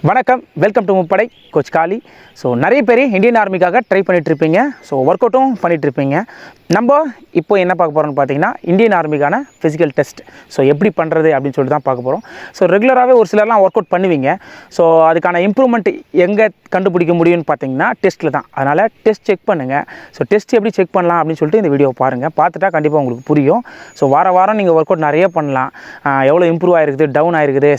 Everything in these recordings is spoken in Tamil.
வணக்கம், welcome to Muppadai coach Kali. So நிறைய பேர் இந்தியன் ஆர்மிக்காக ட்ரை பண்ணிகிட்ருப்பீங்க. ஸோ ஒர்க் அவுட்டும் பண்ணிகிட்ருப்பீங்க. நம்ம இப்போ என்ன பார்க்க போகிறோம்னு பார்த்தீங்கன்னா இந்தியன் ஆர்மிக்கான ஃபிசிக்கல் டெஸ்ட். ஸோ எப்படி பண்ணுறது அப்படின்னு சொல்லிட்டு தான் பார்க்க போகிறோம். ஸோ ரெகுலராகவே ஒரு சிலர்லாம் ஒர்க் அவுட் பண்ணுவீங்க. ஸோ அதுக்கான இம்ப்ரூவ்மெண்ட் எங்கே கண்டுபிடிக்க முடியும்னு பார்த்தீங்கன்னா டெஸ்ட்டில் தான். அதனால் டெஸ்ட் செக் பண்ணுங்கள். ஸோ டெஸ்ட் எப்படி செக் பண்ணலாம் அப்படின்னு சொல்லிட்டு இந்த வீடியோ பாருங்கள். பார்த்துட்டா கண்டிப்பாக உங்களுக்கு புரியும். ஸோ வாரம் நீங்கள் ஒர்க் அவுட் நிறைய பண்ணலாம். எவ்வளோ இம்ப்ரூவ் ஆகிருக்குது, டவுன் ஆகிருக்குது,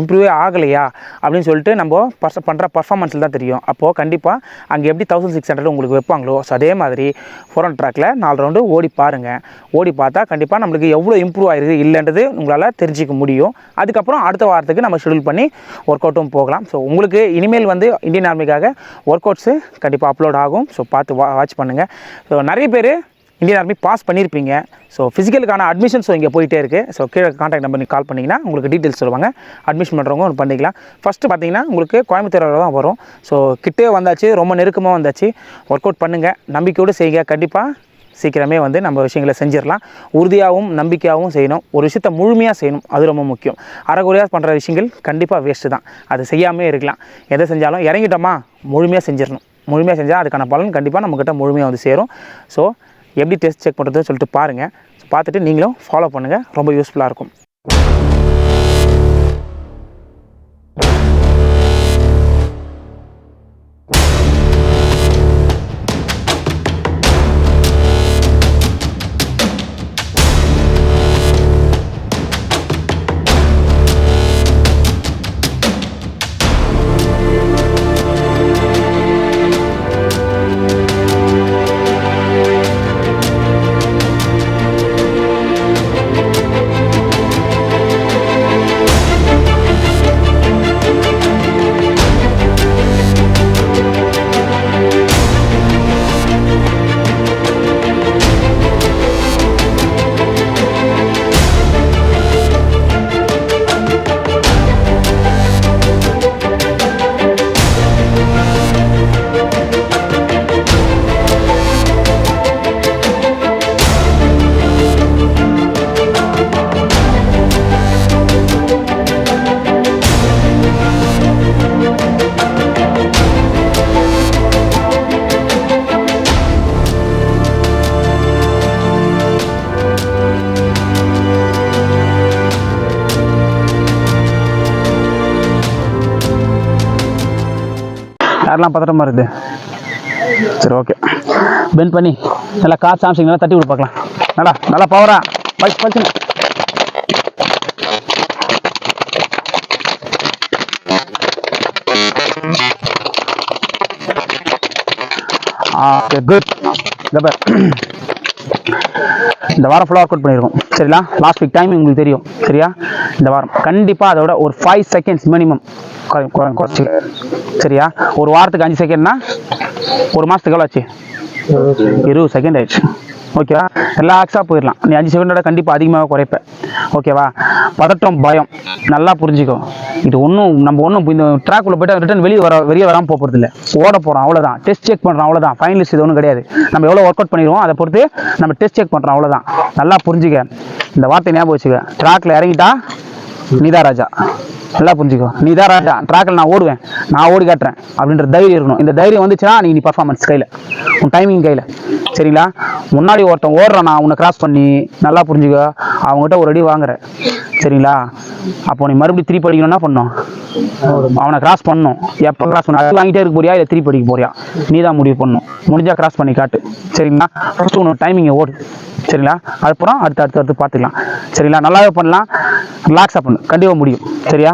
இம்ப்ரூவே ஆகலையா அப்படின்னு சொல்லிட்டு நம்ம பண்ணுற பர்ஃபார்மன்ஸில் தான் தெரியும். அப்போது கண்டிப்பாக அங்கே எப்படி 1600 உங்களுக்கு வைப்பாங்களோ ஸோ அதே மாதிரி 400 ட்ராக்கில் 4 ரவுண்டு ஓடி பாருங்கள். ஓடி பார்த்தா கண்டிப்பாக நம்மளுக்கு எவ்வளோ இம்ப்ரூவ் ஆகிருக்கு இல்லைன்றது உங்களால் தெரிஞ்சிக்க முடியும். அதுக்கப்புறம் அடுத்த வாரத்துக்கு நம்ம ஷெடியூல் பண்ணி ஒர்க் அவுட்டும் போகலாம். ஸோ உங்களுக்கு இனிமேல் இந்தியன் ஆர்மிக்காக ஒர்க் அவுட்ஸு கண்டிப்பாக அப்லோட் ஆகும். ஸோ பார்த்து வாட்ச் பண்ணுங்கள். ஸோ நிறைய பேர் இந்தியன் ஆர்மி பாஸ் பண்ணியிருப்பீங்க. ஸோ ஃபிசிக்கலுக்கான அட்மிஷன்ஸ் இங்கே போயிட்டே இருக்குது. ஸோ கீழே கான்டாக்ட் நம்பர் கால் பண்ணிங்கன்னா உங்களுக்கு டீட்டெயில்ஸ் சொல்லுவாங்க. அட்மிஷன் பண்ணுறவங்க ஒன்று பண்ணிக்கலாம். ஃபஸ்ட்டு பார்த்தீங்கன்னா உங்களுக்கு கோயம்புத்தூரில் தான் வரும். ஸோ கிட்டே வந்தாச்சு, ரொம்ப நெருக்கமாக வந்தாச்சு. ஒர்க் அவுட் பண்ணுங்கள், நம்பிக்கையோடு செய்யுங்க. கண்டிப்பாக சீக்கிரமே நம்ம விஷயங்களை செஞ்சிடலாம். உறுதியாகவும் நம்பிக்கையாகவும் செய்யணும். ஒரு விஷயத்தை முழுமையாக செய்யணும், அது ரொம்ப முக்கியம். அரைகுறையாக பண்ணுற விஷயங்கள் கண்டிப்பாக வேஸ்ட்டு தான். அது செய்யாமே இருக்கலாம். எதை செஞ்சாலும் இறங்கிட்டோமா முழுமையாக செஞ்சிடணும். முழுமையாக செஞ்சால் அதுக்கான பலன் கண்டிப்பாக நம்மக்கிட்ட முழுமையாக சேரும். ஸோ எப்படி டெஸ்ட் செக் பண்ணுறதுன்னு சொல்லிட்டு பாருங்கள். பார்த்துட்டு நீங்களும் ஃபாலோ பண்ணுங்கள், ரொம்ப யூஸ்ஃபுல்லாக இருக்கும். யாரெல்லாம் பத்திரமா இருக்குது? சரி, ஓகே. பெண்ட் பண்ணி நல்லா காற்று சாம்சிங் நல்லா தட்டி விடு பார்க்கலாம். நல்லா பவரா பச்சு. Okay, good. இந்த வாரம் ஃபுல்லாக ஒர்க் அவுட் பண்ணியிருக்கோம். சரிங்களா? லாஸ்ட் வீக் டைமிங் உங்களுக்கு தெரியும். சரியா? இந்த வாரம் கண்டிப்பாக அதோட ஒரு 5 செகண்ட்ஸ் மினிமம் குறைச்சி. சரியா? ஒரு வாரத்துக்கு 5 செகண்ட்னா ஒரு மாதத்துக்கு எவ்வளோ ஆச்சு? 20 செகண்ட் ஆயிடுச்சு. ஓகேவா? ரிலாக்ஸாக போயிடலாம். நீ 5 செகண்டோட கண்டிப்பாக அதிகமாக குறைப்பேன். ஓகேவா? பதட்டம், பயம் நல்லா புரிஞ்சுக்கோ. இது நம்ம இந்த ட்ராக்குள்ளே போய்ட்டு ரிட்டன் வெளியே வராமல் போகிறது இல்லை. ஓட போகிறோம், அவ்வளோதான். டெஸ்ட் செக் பண்ணுறோம், அவ்வளோதான். ஃபைனலிஸ்ட் இது ஒன்றும் கிடையாது. நம்ம எவ்வளோ ஒர்க் அவுட் பண்ணிடுவோம் அதை பொறுத்து நம்ம டெஸ்ட் செக் பண்ணுறோம், அவ்வளோதான். நல்லா புரிஞ்சுக்க. இந்த வார்த்தை ஞாபகம் வச்சுக்க. ட்ராக்கில் இறங்கிட்டா நீதான் ராஜா. நல்லா புரிஞ்சுக்கோ. நீதான் ராஜா. ட்ராக்கில் நான் ஓடுவேன், நான் ஓடி காட்டுறேன் அப்படின்ற தைரியம் இருக்கணும். இந்த தைரியம் வந்துச்சுன்னா நீ பர்ஃபார்மன்ஸ் கையில், உன் டைமிங் கையில். சரிங்களா? முன்னாடி ஒருத்தன் ஓடுறான், நான் உன்னை கிராஸ் பண்ணி நல்லா புரிஞ்சுக்கோ. அவங்ககிட்ட ஒரு அடி வாங்குற. சரிங்களா? அப்போ நீ மறுபடியும் 3 படிக்கணும்னா பண்ணணும், அவனை கிராஸ் பண்ணணும். எப்போ கிராஸ் பண்ண அது வாங்கிட்டே இருக்க போறியா இல்லை 3 படிக்க போறியா? நீ தான் முடிவு பண்ணணும். முடிஞ்சா கிராஸ் பண்ணி காட்டு. சரிங்களா? ஃபஸ்ட்டு உன்னோட டைமிங்கை ஓடு. சரிங்களா? அதுக்கப்புறம் அடுத்து பார்த்துக்கலாம். சரிங்களா? நல்லாவே பண்ணலாம். ரிலாக்ஸாக பண்ணு, கண்டிப்பாக முடியும். சரியா?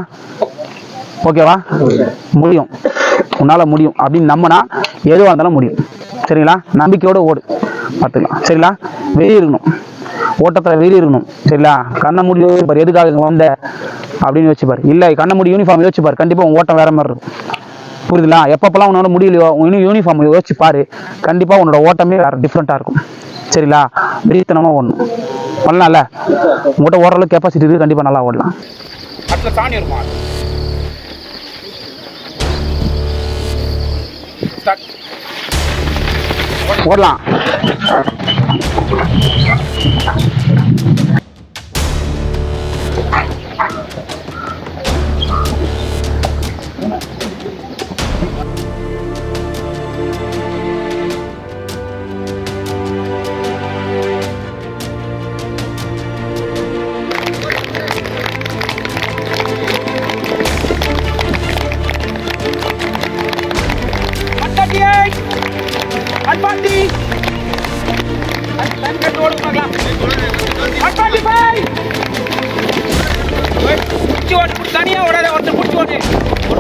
ஓகேவா? முடியும், உன்னால் முடியும் அப்படின்னு நம்பினா எதுவாக இருந்தாலும் முடியும். சரிங்களா? நம்பிக்கையோடு ஓடு, பார்த்துக்கலாம். சரிங்களா? வெளியே இருக்கணும், ஓட்டத்தில் வெளியே இருக்கணும். சரிங்களா? கண்ணை மூடி யோசிப்பார், எதுக்காக வந்த அப்படின்னு யோசிப்பார். இல்லை, கண்ணை மூடி யூனிஃபார்ம் யோசிப்பார், கண்டிப்பாக உன் ஓட்டம் வேற மாதிரி இருக்கும். புரியுதுங்களா? எப்பப்பெல்லாம் உன்னோட முடியலையோ யூனிஃபார்ம் யோசிச்சுப்பார், கண்டிப்பாக உன்னோட ஓட்டமே வேறு டிஃப்ரெண்ட்டாக இருக்கும். சரிங்களா? வெறித்தனமாக ஓடணும். பண்ணலாம்ல? உங்கள்கிட்ட ஓடுற அளவுக்கு கெப்பாசிட்டி இருக்குது, கண்டிப்பாக நல்லா ஓடலாம். அடுத்த தாண்டி இருக்குமா ஓடலாம்.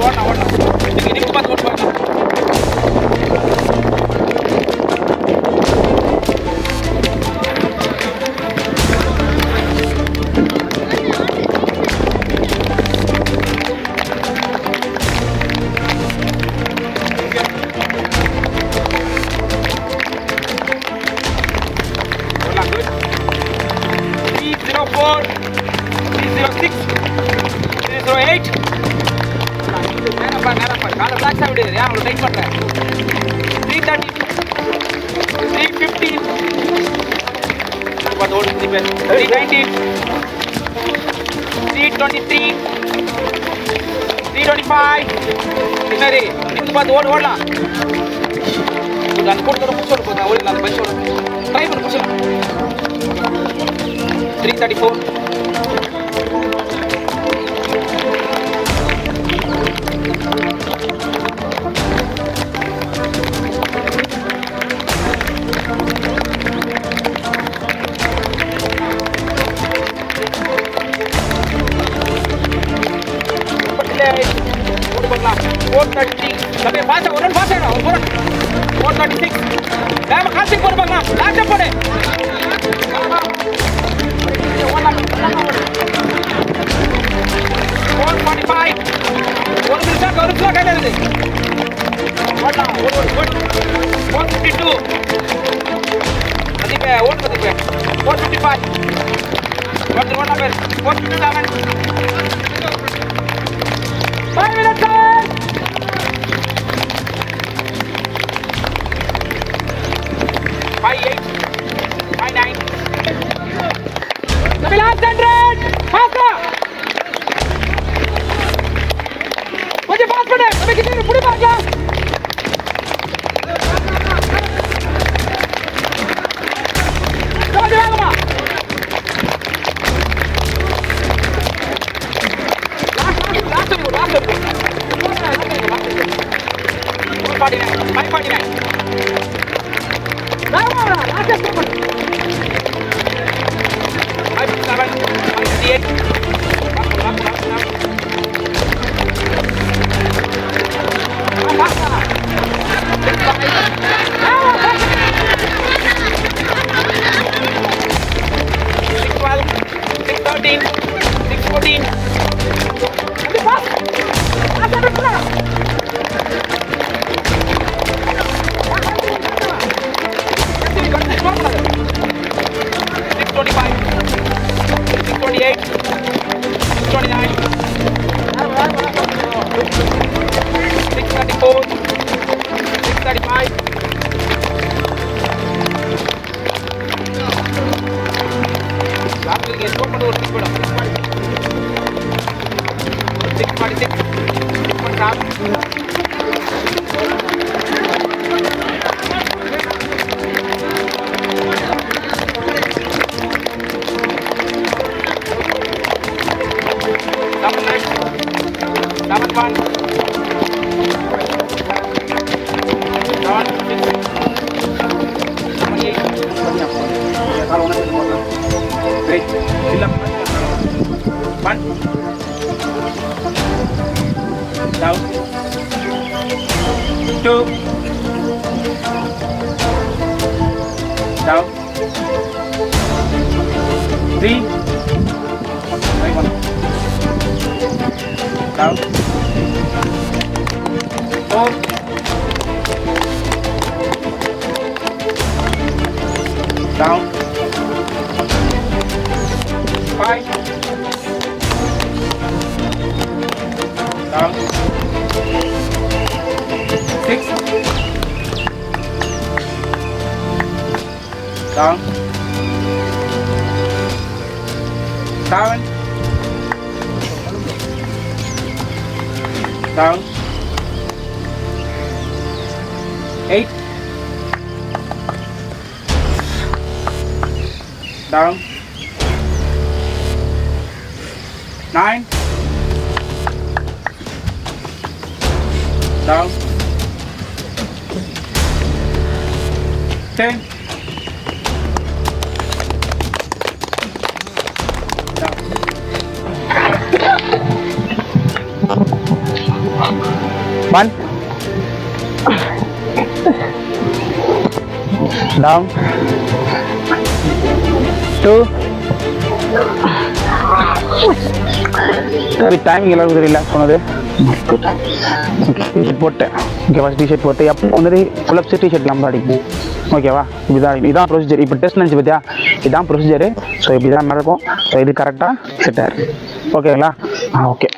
ஓடலாம் கூட முடிச்சு ஓடலாம் அந்த பஞ்சோட ட்ரை பண்ணி முடிச்சலாம் 334 430 सबे फास्ट है और फास्ट है और 436 मैं खासी पर बगना लास्ट पर है 445 और मिलता कर उसला कहते हैं वाला और 452 अधिक है और अधिक है 455 और वाला फिर 457 5 minutes 58 59 the last 100 faster मुझे पास पड़े अबे कितने पूरी बात क्या चलो जाओ मां last 549 down 2 down 3 down 4 down 5 down 6 down 7 down 8 down 9 down 10 down 1 down 2 timing எல்லாருக்கும் தெரியல சொன்னது டிஷர்ட் போட்டேன் ஓகேவா டிஷர்ட் போட்டு எப்போ வந்துட்டு ஃபுல்லப்ஸ் டிஷர்ட் நம்ம அடிக்கும் ஓகேவா இதான் ப்ரொசீஜர் இப்போ டெஸ்ட் நினச்சி பார்த்தியா இதான் ப்ரொசீஜரு ஸோ இப்படி தான் நடக்கும் ஸோ இது கரெக்டாக செட் ஆயிருக்கு ஓகேங்களா ஓகே